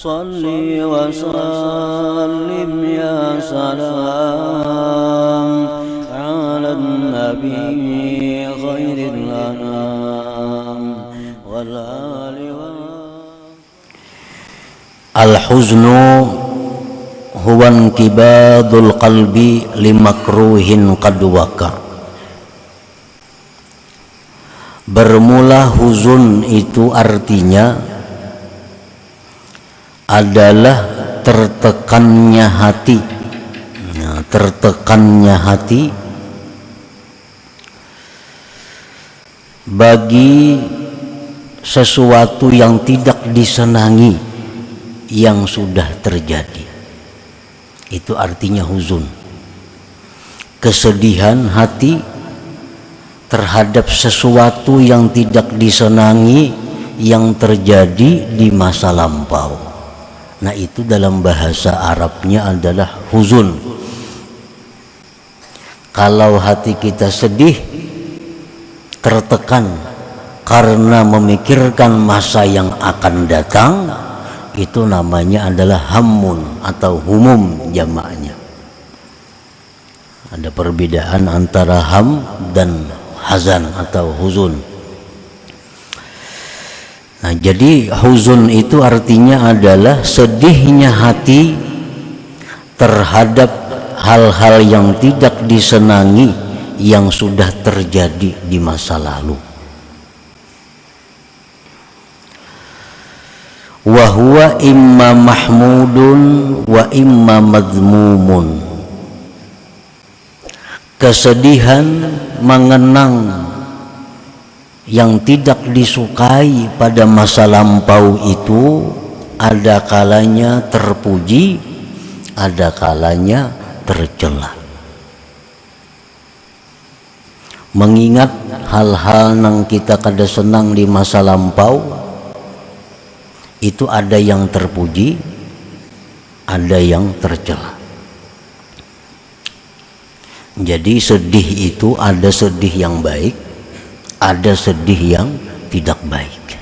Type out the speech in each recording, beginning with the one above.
Salli wa sallim ya salam ala nabi khairil anam wal ali wa al-huznu huwa inkibadul qalbi limakruhin qad waqa. Bermula huzun itu artinya adalah tertekannya hati. Nah, tertekannya hati bagi sesuatu yang tidak disenangi yang sudah terjadi. Itu artinya huzun. Kesedihan hati terhadap sesuatu yang tidak disenangi yang terjadi di masa lampau. Nah, itu dalam bahasa Arabnya adalah huzun. Kalau hati kita sedih, tertekan karena memikirkan masa yang akan datang, itu namanya adalah hammun atau humum jamaknya. Ada perbedaan antara ham dan hazan atau huzun. Nah, jadi huzun itu artinya adalah sedihnya hati terhadap hal-hal yang tidak disenangi yang sudah terjadi di masa lalu. Wa huwa imma mahmudun wa imma madhmumun. Kesedihan mengenang yang tidak disukai pada masa lampau itu ada kalanya terpuji, ada kalanya tercela. Mengingat hal-hal yang kita kada senang di masa lampau itu ada yang terpuji, ada yang tercela. Jadi sedih itu ada sedih yang baik, ada sedih yang tidak baik.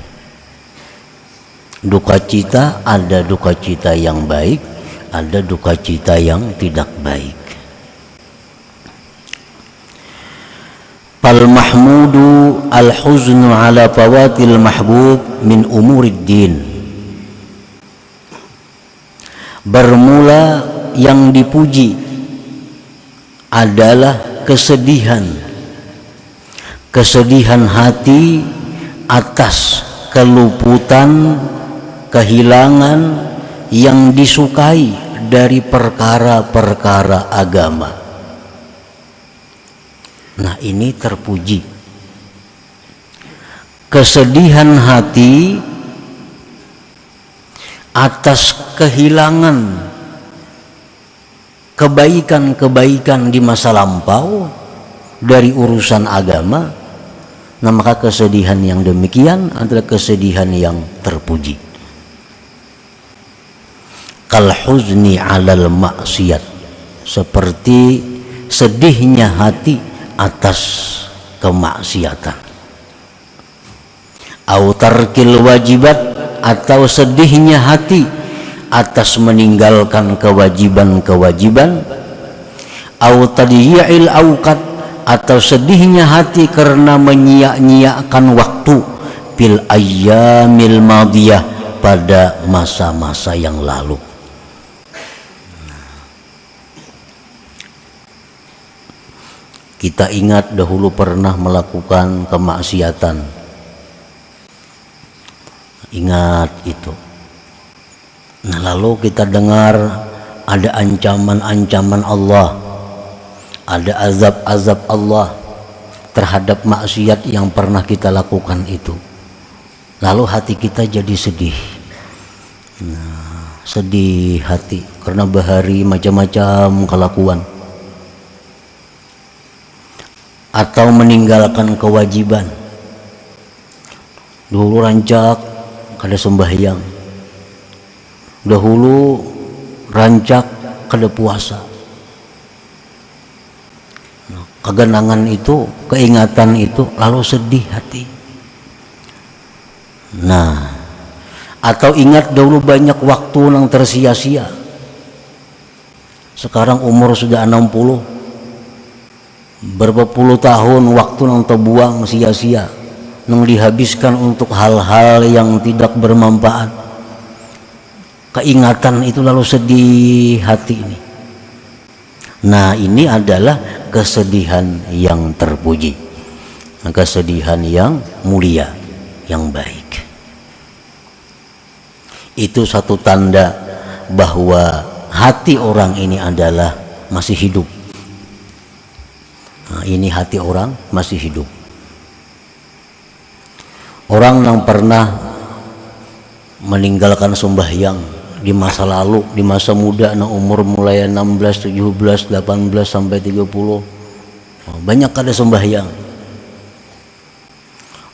Duka cita ada duka cita yang baik, ada duka cita yang tidak baik. Fal mahmudu al huznu ala fawatil mahbub min umurid din. Bermula yang dipuji adalah kesedihan hati atas keluputan, kehilangan yang disukai dari perkara-perkara agama. Nah, ini terpuji. Kesedihan hati atas kehilangan kebaikan-kebaikan di masa lampau dari urusan agama. Nah, maka kesedihan yang demikian adalah kesedihan yang terpuji. Kal huzni alal maksiat, seperti sedihnya hati atas kemaksiatan. Au tarkil wajibat, atau sedihnya hati atas meninggalkan kewajiban-kewajiban. Au tadyi'il awqat, atau sedihnya hati karena menyia-nyiakan waktu fil ayyamil madiyah, pada masa-masa yang lalu. Kita ingat dahulu pernah melakukan kemaksiatan. Ingat itu. Nah, lalu kita dengar ada ancaman-ancaman Allah, ada azab-azab Allah terhadap maksiat yang pernah kita lakukan itu. Lalu hati kita jadi sedih. Nah, sedih hati karena bahari macam-macam kelakuan. Atau meninggalkan kewajiban. Dulu rancak kada sembahyang. Dahulu rancak kada puasa. Nah, kegenangan itu, keingatan itu, lalu sedih hati. Nah, Atau ingat dahulu banyak waktu yang tersia-sia. Sekarang umur sudah 60. Berapa puluh tahun waktu yang terbuang sia-sia, yang dihabiskan untuk hal-hal yang tidak bermanfaat. Keingatan itu lalu sedih hati ini. Nah, ini adalah kesedihan yang terpuji, kesedihan yang mulia, yang baik. Itu satu tanda bahwa hati orang ini adalah masih hidup. Nah, ini hati orang masih hidup. Orang yang pernah meninggalkan sembahyang di masa lalu, di masa muda, nah umur mulai 16, 17, 18 sampai 30, banyak ada sembahyang.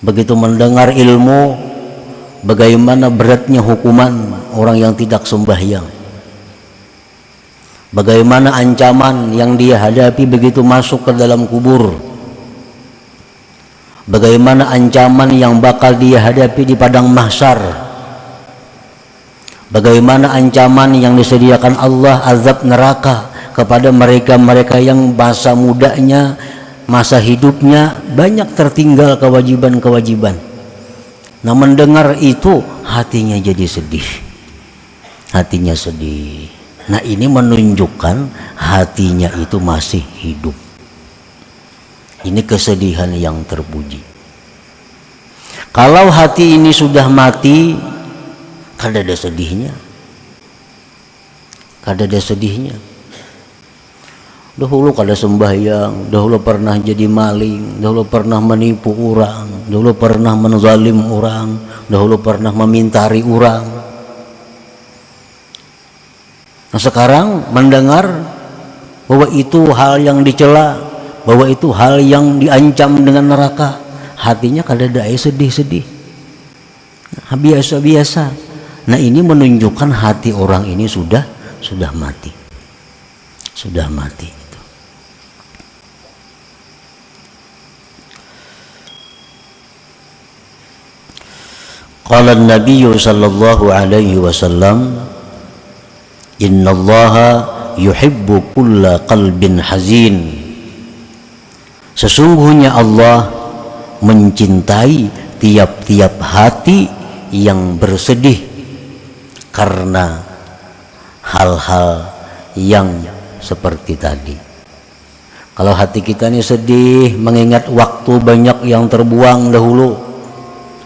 Begitu mendengar ilmu, bagaimana beratnya hukuman orang yang tidak sembahyang, bagaimana ancaman yang dia hadapi begitu masuk ke dalam kubur, bagaimana ancaman yang bakal dia hadapi di padang mahsyar, bagaimana ancaman yang disediakan Allah azab neraka kepada mereka-mereka yang masa mudanya, masa hidupnya banyak tertinggal kewajiban-kewajiban. Nah, mendengar itu hatinya jadi sedih, hatinya sedih. Nah, ini menunjukkan hatinya itu masih hidup. Ini kesedihan yang terpuji. Kalau hati ini sudah mati, kada ada sedihnya, kada ada sedihnya. Dahulu kada sembahyang, dahulu pernah jadi maling, dahulu pernah menipu orang, dahulu pernah menzalim orang, dahulu pernah memintari orang. Nah, sekarang mendengar bahwa itu hal yang dicela, bahwa itu hal yang diancam dengan neraka, hatinya kada ada sedih-sedih, biasa-biasa. Nah, ini menunjukkan hati orang ini sudah mati, sudah mati. Qala an-nabiy sallallahu alaihi wasallam, innallaha yuhibbu kulla qalbin hazin. Sesungguhnya Allah mencintai tiap-tiap hati yang bersedih karena hal-hal yang seperti tadi. Kalau hati kita ini sedih mengingat waktu banyak yang terbuang dahulu,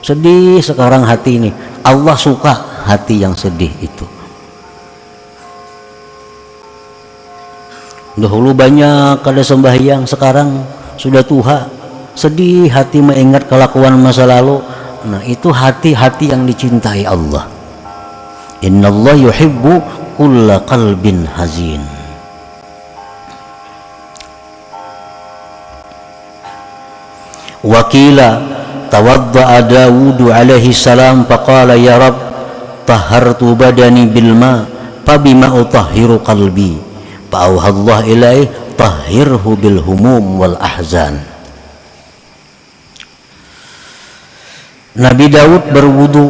sedih sekarang hati ini, Allah suka hati yang sedih itu. Dahulu banyak kada sembahyang, sekarang sudah tua, sedih hati mengingat kelakuan masa lalu. Nah, itu hati-hati yang dicintai Allah. Innallaha yuhibbu kulla qalbin hazin. Wakila tawadda'a Dawud alaihi salam faqala ya Rabb tahartu badani bil ma fabima utahhiru qalbi fa'auhallah ilaih tahhirhu bil humum wal ahzan. Nabi Daud berwudu,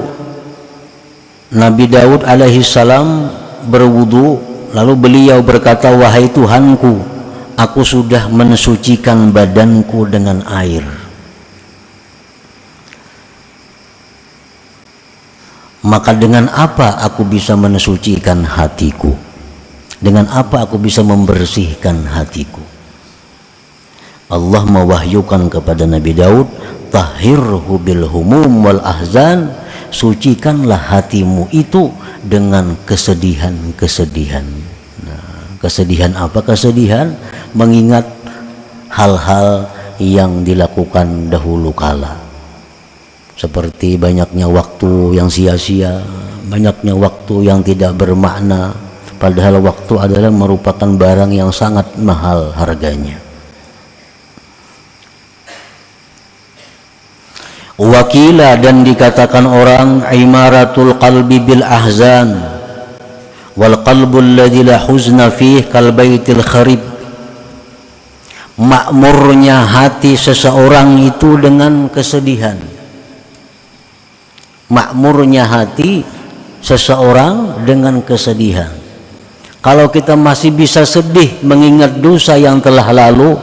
Nabi Daud alaihi salam berwudu, lalu beliau berkata, wahai Tuhanku, aku sudah mensucikan badanku dengan air, maka dengan apa aku bisa mensucikan hatiku? Dengan apa aku bisa membersihkan hatiku? Allah mewahyukan kepada Nabi Daud, tahhirhu bil humum wal ahzan, sucikanlah hatimu itu dengan kesedihan-kesedihan. Nah, kesedihan apa? Kesedihan mengingat hal-hal yang dilakukan dahulu kala, seperti banyaknya waktu yang sia-sia, banyaknya waktu yang tidak bermakna, padahal waktu adalah merupakan barang yang sangat mahal harganya. Wakila, dan dikatakan orang, imaratul qalbi bil ahzan wal qalbul ladzi la huzna fih kal baitil kharib. Makmurnya hati seseorang itu dengan kesedihan. Makmurnya hati seseorang dengan kesedihan. Kalau kita masih bisa sedih mengingat dosa yang telah lalu,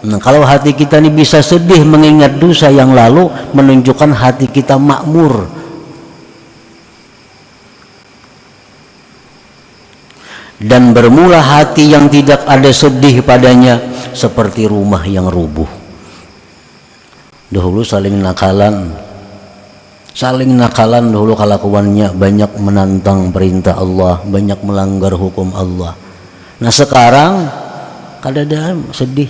nah, kalau hati kita ini bisa sedih mengingat dosa yang lalu, menunjukkan hati kita makmur. Dan bermula hati yang tidak ada sedih padanya seperti rumah yang rubuh. Dahulu saling nakalan dahulu kelakuannya, banyak menantang perintah Allah, banyak melanggar hukum Allah. Nah sekarang kadada sedih.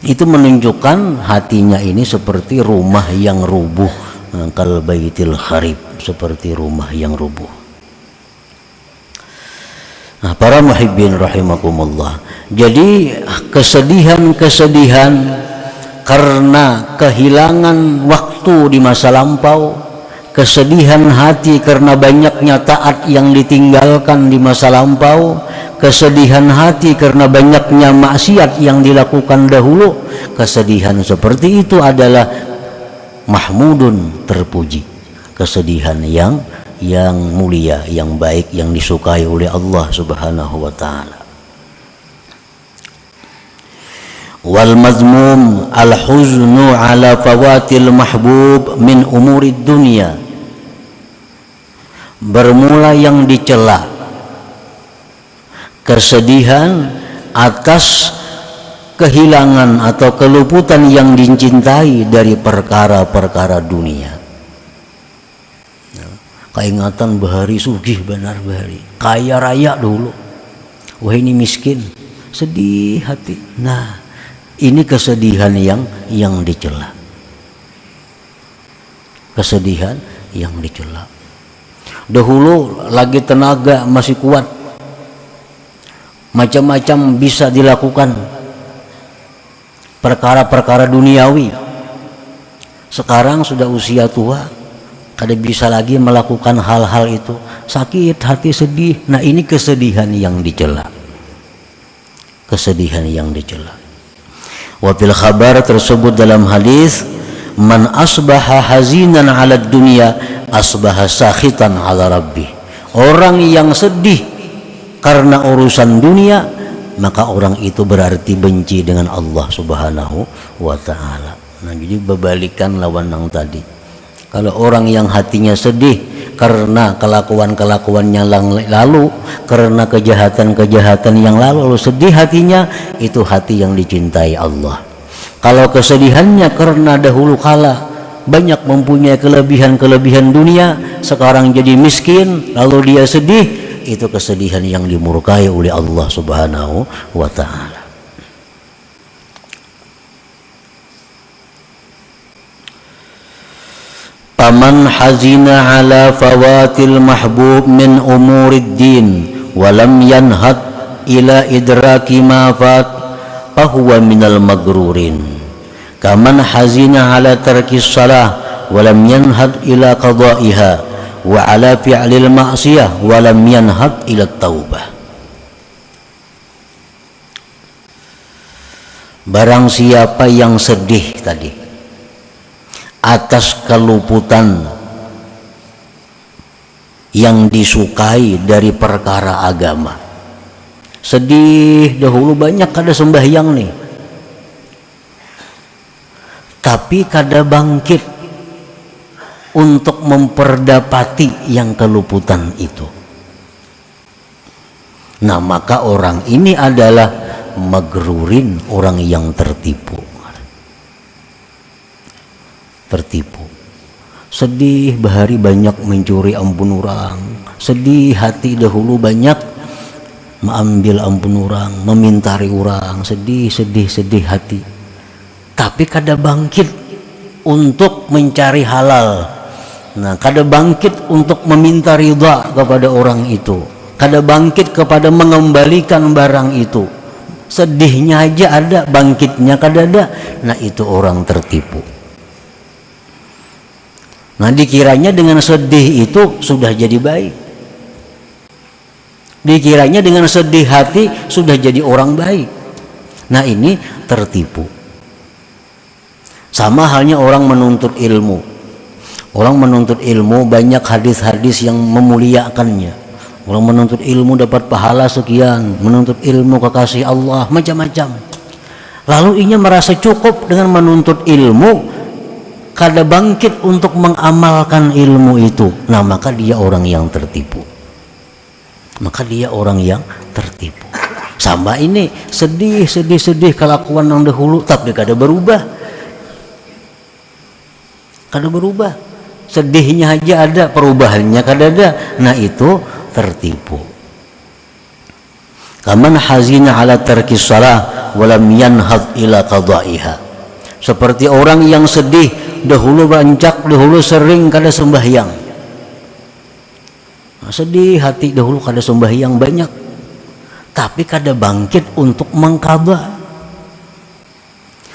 Itu menunjukkan hatinya ini seperti rumah yang rubuh, kal baitil kharib, seperti rumah yang rubuh. Nah, para muhibbin rahimakumullah. Jadi kesedihan karena kehilangan waktu di masa lampau, kesedihan hati karena banyaknya taat yang ditinggalkan di masa lampau, kesedihan hati karena banyaknya maksiat yang dilakukan dahulu, kesedihan seperti itu adalah mahmudun, terpuji, kesedihan yang mulia, yang baik, yang disukai oleh Allah Subhanahu wa ta'ala. Wal mazmum al huznu ala fawatil mahbub min umurid dunia. Bermula yang dicela, kesedihan atas kehilangan atau keluputan yang dicintai dari perkara-perkara dunia. Keingatan bahari sugih benar bahari, kaya raya dulu, wah ini miskin, sedih hati. Nah ini kesedihan yang dicela, kesedihan yang dicela. Dahulu lagi tenaga masih kuat, macam-macam bisa dilakukan perkara-perkara duniawi. Sekarang sudah usia tua, kada bisa lagi melakukan hal-hal itu, sakit hati, sedih. Nah ini kesedihan yang dicela, kesedihan yang dicela. Wa fil khabar tersebut dalam hadis, man asbaha hazinan 'ala dunya asbaha sakhitan 'ala rabbih. Orang yang sedih karena urusan dunia, maka orang itu berarti benci dengan Allah Subhanahu wa ta'ala. Nah jadi berbalikan lawan yang tadi. Kalau orang yang hatinya sedih karena kelakuan-kelakuannya lalu, karena kejahatan-kejahatan yang lalu sedih hatinya, itu hati yang dicintai Allah. Kalau kesedihannya karena dahulu kala banyak mempunyai kelebihan-kelebihan dunia, sekarang jadi miskin lalu dia sedih, itu kesedihan yang dimurkai oleh Allah Subhanahu wa ta'ala. Faman hazina ala fawatil mahbub min umurid din walam yanhad ila idraki ma fat fahuwa minal magrurin. Kaman hazina ala tarkis salah walam yanhad ila qada'iha wa ala fi'lil ma'siyah walam yanhad ila taubah. Barang siapa yang sedih tadi atas keluputan yang disukai dari perkara agama, sedih dahulu banyak kada sembahyang nih, tapi kada bangkit untuk memperdapati yang keluputan itu. Nah maka orang ini adalah magrurin, orang yang tertipu. Sedih bahari banyak mencuri ampun orang, sedih hati dahulu banyak mengambil ampun orang, memintari orang, sedih hati, tapi kada bangkit untuk mencari halal. Nah kada bangkit untuk meminta ridha kepada orang itu, kada bangkit kepada mengembalikan barang itu. Sedihnya aja ada, bangkitnya kada ada. Nah itu orang tertipu. Nah dikiranya dengan sedih itu sudah jadi baik, dikiranya dengan sedih hati sudah jadi orang baik. Nah ini tertipu. Sama halnya orang menuntut ilmu. Orang menuntut ilmu banyak hadis-hadis yang memuliakannya. Orang menuntut ilmu dapat pahala sekian, menuntut ilmu kekasih Allah, macam-macam. Lalu ia merasa cukup dengan menuntut ilmu, kada bangkit untuk mengamalkan ilmu itu. Nah, maka dia orang yang tertipu. Maka dia orang yang tertipu. Sama ini, sedih kelakuan yang dahulu, tapi kada berubah. Kada berubah. Sedihnya aja ada, perubahannya kada ada. Nah, itu tertipu. Kaman hazina ala tarkis shalah walam yanhad ila qada'iha. Seperti orang yang sedih, dahulu banyak, dahulu sering kada sembahyang. Nah, sedih hati dahulu kada sembahyang banyak, tapi kada bangkit untuk mengqada.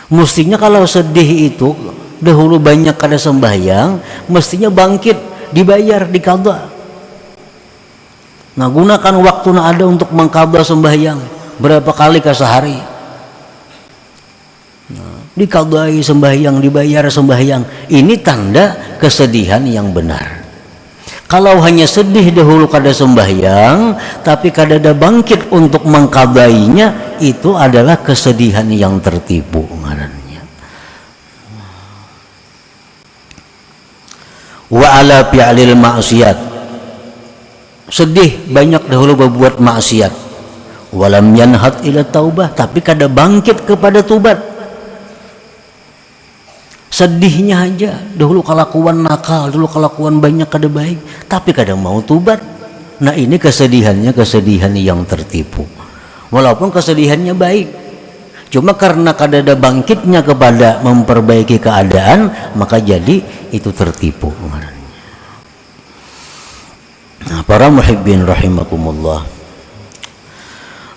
Mestinya kalau sedih itu dahulu banyak kada sembahyang, mestinya bangkit, dibayar, diqada. Nah, gunakan waktu yang ada untuk mengqada sembahyang. Berapa kali ke sehari? Nah, diqadai sembahyang, dibayar sembahyang. Ini tanda kesedihan yang benar. Kalau hanya sedih dahulu kada sembahyang, tapi kada ada bangkit untuk mengqadainya, itu adalah kesedihan yang tertipu ngarannya. Wa ala fi'lil ma'siyat, sedih banyak dahulu berbuat maksiat, walam yanhad ila taubah, tapi kada bangkit kepada tubat. Sedihnya aja dahulu kelakuan nakal, dahulu kelakuan banyak kada baik, tapi kada mau tubat. Nah, ini kesedihannya kesedihan yang tertipu. Walaupun kesedihannya baik, cuma karena kada ada bangkitnya kepada memperbaiki keadaan, maka jadi itu tertipu. Nah, para muhibbin rahimakumullah,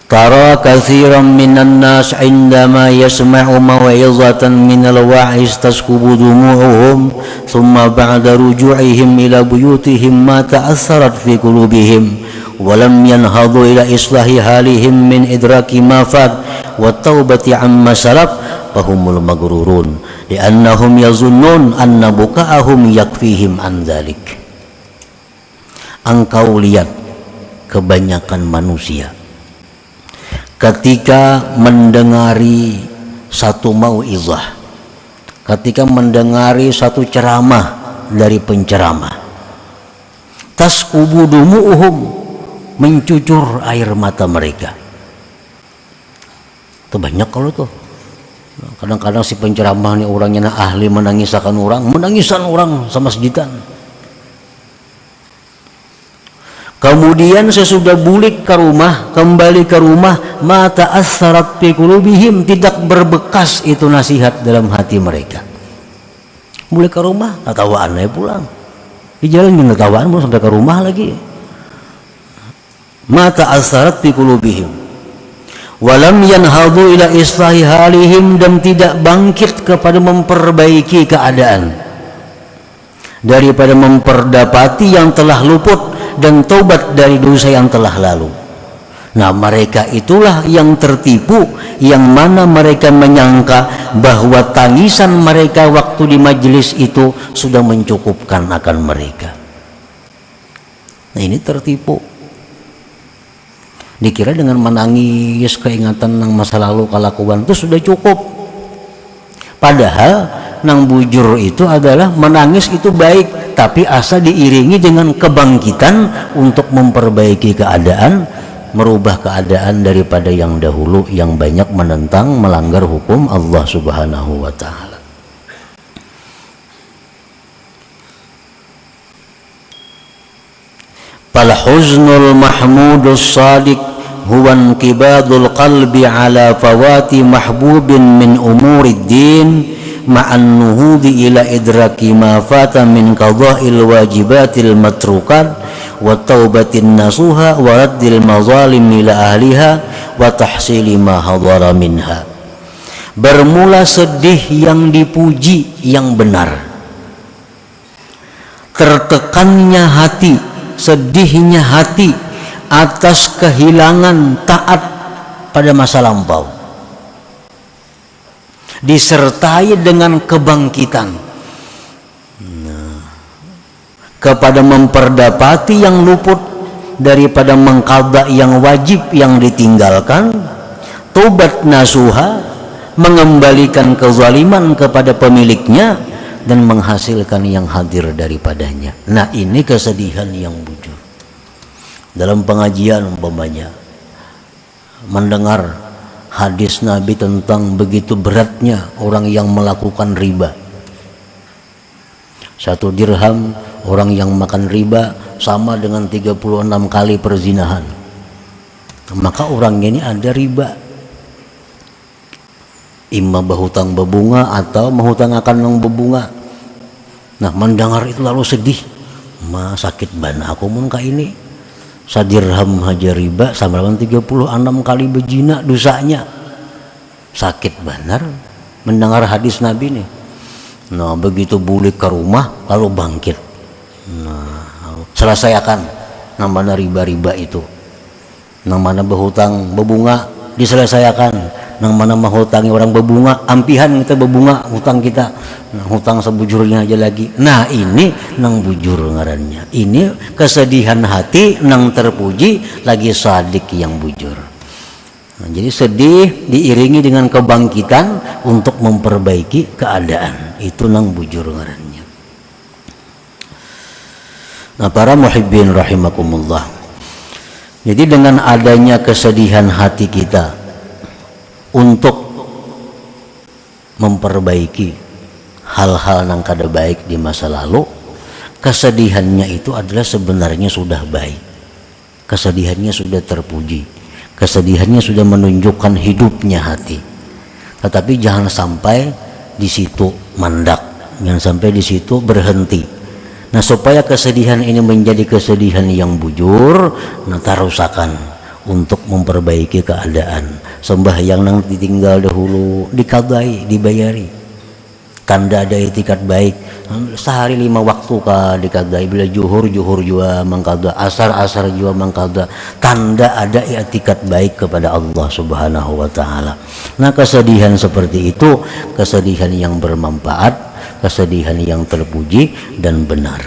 tara katsiran minan nas indama yasma'u maw'izatan minal wa'iz taskubu dumu'uhum thumma ba'da ruju'ihim ila buyutihim ma ta'assarat fi qulubihim wa lam yanhadu ila islahi halihim min idraki ma fat wa taubati amma salaf fahumul maghrurun li'annahum yazunnun anna buka'ahum yakfihim an dzalik. Engkau lihat kebanyakan manusia ketika mendengari satu mau'izah, ketika mendengari satu ceramah dari penceramah, taskubu dumu'uhum, mencucur air mata mereka. Itu banyak kalau tuh. Kadang-kadang si penceramah ini orangnya ahli menangisakan orang sama sejitan. Kemudian sesudah bulik ke rumah, kembali ke rumah, mata assarat fi qulubihim, tidak berbekas itu nasihat dalam hati mereka. Bulik ke rumah, tatawaan aja pulang. Di jalan juga tatawaan belum sampai ke rumah lagi. Mata assarat fi qulubihim. Walam yanhadu ila islahi halihim, dan tidak bangkit kepada memperbaiki keadaan. Daripada memperdapati yang telah luput dan taubat dari dosa yang telah lalu. Nah, mereka itulah yang tertipu, yang mana mereka menyangka bahwa tangisan mereka waktu di majelis itu sudah mencukupkan akan mereka. Nah, ini tertipu. Dikira dengan menangis keingatan yang masa lalu kelakuan itu sudah cukup. Padahal nang bujur itu adalah menangis itu baik, tapi asal diiringi dengan kebangkitan untuk memperbaiki keadaan, merubah keadaan daripada yang dahulu yang banyak menentang, melanggar hukum Allah Subhanahu wa ta'ala. Fal huznul mahmudus sadiq huwa inqibadul qalbi ala fawati mahbubin min umurid din ma'an nuhudi ila idraki ma fata min qada'il wajibatil matrukat wa taubatin nasuha wa raddil mazalim ila ahliha wa tahsili ma hadara minha. Bermula sedih yang dipuji yang benar, tertekannya hati, sedihnya hati atas kehilangan taat pada masa lampau, disertai dengan kebangkitan. Nah, kepada memperdapati yang luput daripada mengqadha yang wajib yang ditinggalkan, taubat nasuha, mengembalikan kezaliman kepada pemiliknya dan menghasilkan yang hadir daripadanya. Nah, ini kesedihan yang bujur. Dalam pengajian umpamanya mendengar hadis Nabi tentang begitu beratnya orang yang melakukan riba. 1 dirham orang yang makan riba sama dengan 36 kali perzinahan. Maka orangnya ini ada riba, imma berhutang berbunga atau menghutangkan yang berbunga. Nah, mendengar itu lalu sedih, sakit bana aku mun ka ini, 1 dirham haja riba sama dengan 36 kali berzina dosanya. Sakit benar mendengar hadis Nabi nih. Nah, begitu balik ke rumah lalu bangkit. Nah, selesaikan namanya riba-riba itu. Nang mana berhutang berbunga diselesaikan. Nang mana menghutangi orang berbunga, ampihan kita berbunga hutang kita. Nah, hutang sebujurnya aja lagi. Nah, ini nang bujur ngarannya. Ini kesedihan hati nang terpuji lagi sadik yang bujur. Nah, jadi sedih diiringi dengan kebangkitan untuk memperbaiki keadaan. Itu nang bujur ngarannya. Nah, para muhibbin rahimakumullah. Jadi dengan adanya kesedihan hati kita untuk memperbaiki hal-hal yang kada baik di masa lalu, kesedihannya itu adalah sebenarnya sudah baik. Kesedihannya sudah terpuji. Kesedihannya sudah menunjukkan hidupnya hati. Tetapi jangan sampai di situ mandak, jangan sampai di situ berhenti. Nah, supaya kesedihan ini menjadi kesedihan yang bujur, nah tarusakan untuk memperbaiki keadaan. Sembahyang nang ditinggal dahulu dikadai, dibayari. Tanda ada etikat baik. Sehari 5 waktu ka dikadai, bila juhur juga mengkada, asar juga mengkada. Tanda ada etikat baik kepada Allah Subhanahu wa taala. Nah, kesedihan seperti itu kesedihan yang bermanfaat, kesedihan yang terpuji dan benar.